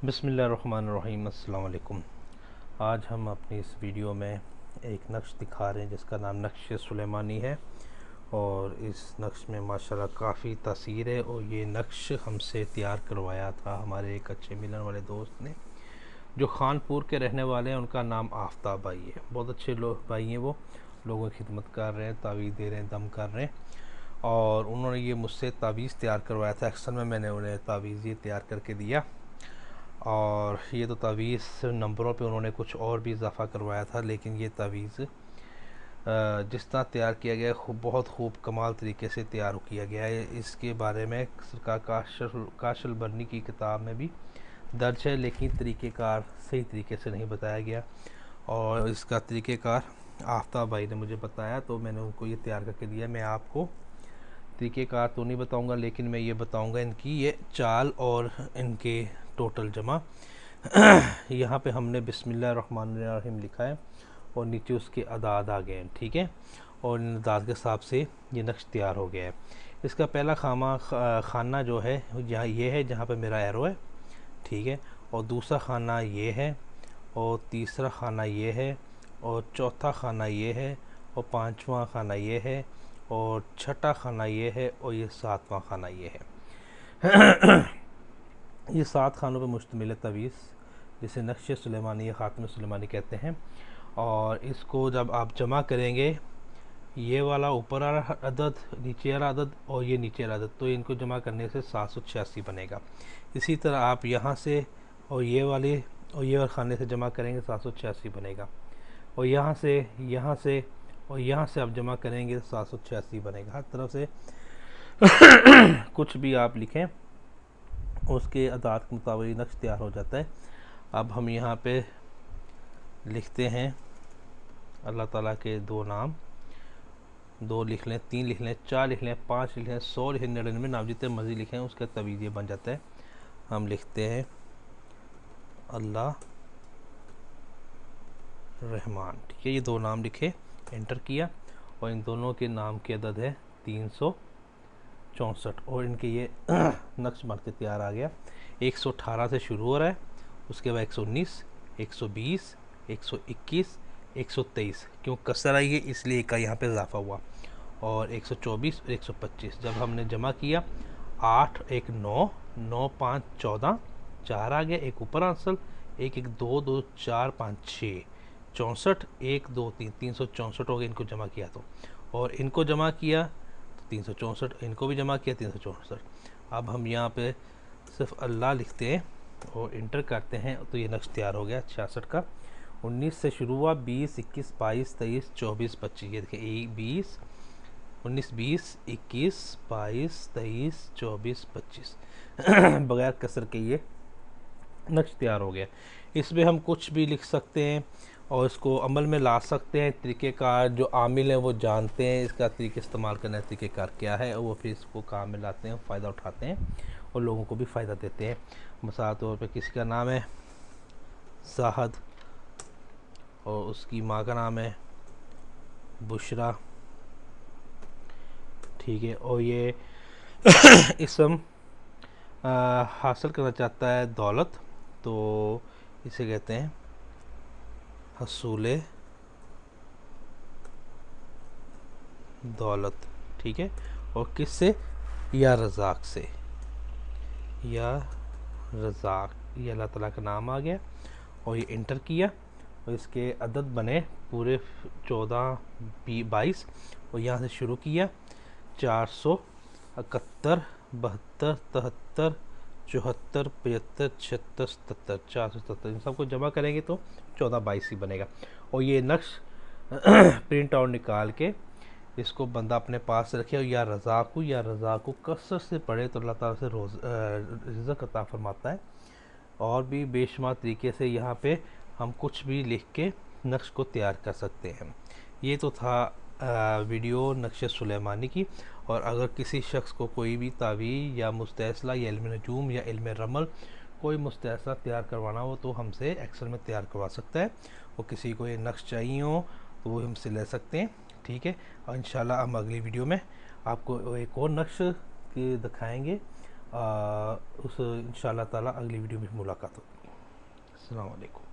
बिस्मिल्लाहिर्रहमानिर्रहीम। अस्सलाम वालेकुम। आज हम अपनी इस वीडियो में एक नक्श दिखा रहे हैं जिसका नाम नक्श सुलेमानी है और इस नक्श में माशाल्लाह काफ़ी तासीर है। और ये नक्श हमसे तैयार करवाया था हमारे एक अच्छे मिलन वाले दोस्त ने जो खानपुर के रहने वाले हैं। उनका नाम आफ्ताब भाई है। बहुत अच्छे लोग भाई हैं, वो लोगों की खिदमत कर रहे हैं, तावीज़ दे रहे हैं, दम कर रहे हैं। और उन्होंने ये मुझसे तावीज़ तैयार करवाया था। अक्सर में मैंने उन्हें तावीज़ ये तैयार करके दिया और ये तो तावीज़ नंबरों पे उन्होंने कुछ और भी इजाफ़ा करवाया था, लेकिन ये तावीज़ जिस तरह तैयार किया गया है बहुत खूब कमाल तरीके से तैयार किया गया है। इसके बारे में सरकार काशल बरनी की किताब में भी दर्ज है, लेकिन तरीक़ेकार सही तरीके से नहीं बताया गया और इसका तरीक़ेकार आफ्ताब भाई ने मुझे बताया तो मैंने उनको ये तैयार करके दिया। मैं आपको तरीक़ेकार तो नहीं बताऊंगा, लेकिन मैं ये बताऊंगा इनकी ये चाल और इनके टोटल जमा। यहाँ पे हमने बिस्मिल्लाहिर्रहमानिर्रहीम लिखा है और नीचे उसके अदाद आ गए हैं, ठीक है। और इन अदाद के हिसाब से ये नक्श तैयार हो गया है। इसका पहला खाना जो है यहाँ ये है जहाँ पे मेरा एरो है, ठीक है। और दूसरा खाना ये है और तीसरा खाना ये है और चौथा खाना ये है और पांचवा खाना ये है और छठा खाना ये है और ये सातवां खाना ये है। ये 7 खानों पर मुश्तमिल है तावीज़, जिसे नक्श सुलेमानी या ख़ातम सुलेमानी कहते हैं। और इसको जब आप जमा करेंगे, ये वाला ऊपर वाला अदद, नीचे वाला अदद और ये नीचे वाला अदद, तो इनको जमा करने से 786 बनेगा। इसी तरह आप यहाँ से और ये वाले खाने से जमा करेंगे 786 बनेगा। और यहाँ से और यहाँ से आप जमा करेंगे 786 बनेगा। हर तरफ से कुछ भी आप लिखें उसके अदाद के मुताबिक नक्श तैयार हो जाता है। अब हम यहाँ पे लिखते हैं अल्लाह ताला के 2 नाम, 2 लिख लें, 3 लिख लें, 4 लिख लें, 5 लिख लें, 100 लिख लें, 99 नाम जितने मर्जी लिखें उसका तवीज़ बन जाता है। हम लिखते हैं अल्लाह रहमान, ठीक है। ये 2 नाम लिखे, एंटर किया और इन दोनों के नाम के अदद है 364 और इनके ये नक्श बन के तैयार आ गया। 118 से शुरू हो रहा है, उसके बाद 119, 120, 121, 123, क्यों कसर आई है इसलिए एक का यहाँ पे इजाफा हुआ, और 124 और 125। जब हमने जमा किया 8 1 9 9 5 14, 4 आ गया, एक ऊपर आंसर, 1 1 2 2 4 5 6 64, 1 2 3 364 हो गए इनको जमा किया तो। और इनको जमा किया तो 364, इनको भी जमा किया 364। अब हम यहाँ पे सिर्फ अल्लाह लिखते हैं और इंटर करते हैं तो ये नक्श तैयार हो गया 66 का। 19 से शुरू हुआ, 20 21 22 23 24 25, ये देखिए 20 19 20 21 22 23 24 25 बगैर कसर के ये नक्श तैयार हो गया। इसमें हम कुछ भी लिख सकते हैं और इसको अमल में ला सकते हैं। तरीक़ेकार जो आमिल हैं वो जानते हैं इसका तरीके इस्तेमाल करने का तरीक़ेकार क्या है, और वो फिर इसको काम में लाते हैं, फ़ायदा उठाते हैं और लोगों को भी फ़ायदा देते हैं। मिसाल तौर पे किसी का नाम है साहद और उसकी माँ का नाम है बुशरा, ठीक है। और ये इसम हासिल करना चाहता है दौलत, तो इसे कहते हैं हसूले दौलत, ठीक है। और किससे? या रज़ाक से, या रज़ाक, ये अल्लाह ताला का नाम आ गया और ये इंटर किया और इसके अदद बने पूरे 14 22 और यहाँ से शुरू किया 471 72 73 74 75 76 77 477, इन सबको जमा करेंगे तो 14 22 ही बनेगा। और ये नक्श प्रिंट आउट निकाल के इसको बंदा अपने पास रखे और या रज़ाक़ु कसरत से पढ़े तो अल्लाह ताला से रोज़ रिज़्क़ अता फरमाता है। और भी बेशुमार तरीके से यहाँ पे हम कुछ भी लिख के नक्श को तैयार कर सकते हैं। ये तो था वीडियो नक्श सुलेमानी की। और अगर किसी शख्स को कोई भी तावीज़ या मुस्तैसला या इल्म नजूम या इल्म रमल कोई मुस्तैसला तैयार करवाना हो तो हमसे एक्सेल में तैयार करवा सकता है। और किसी को ये नक्श चाहिए हो तो वो हमसे ले सकते हैं, ठीक है। और इंशाल्लाह हम अगली वीडियो में आपको एक और नक्श के दिखाएंगे उस इंशाल्लाह ताला अगली वीडियो में मुलाकात होगी। अस्सलाम वालेकुम।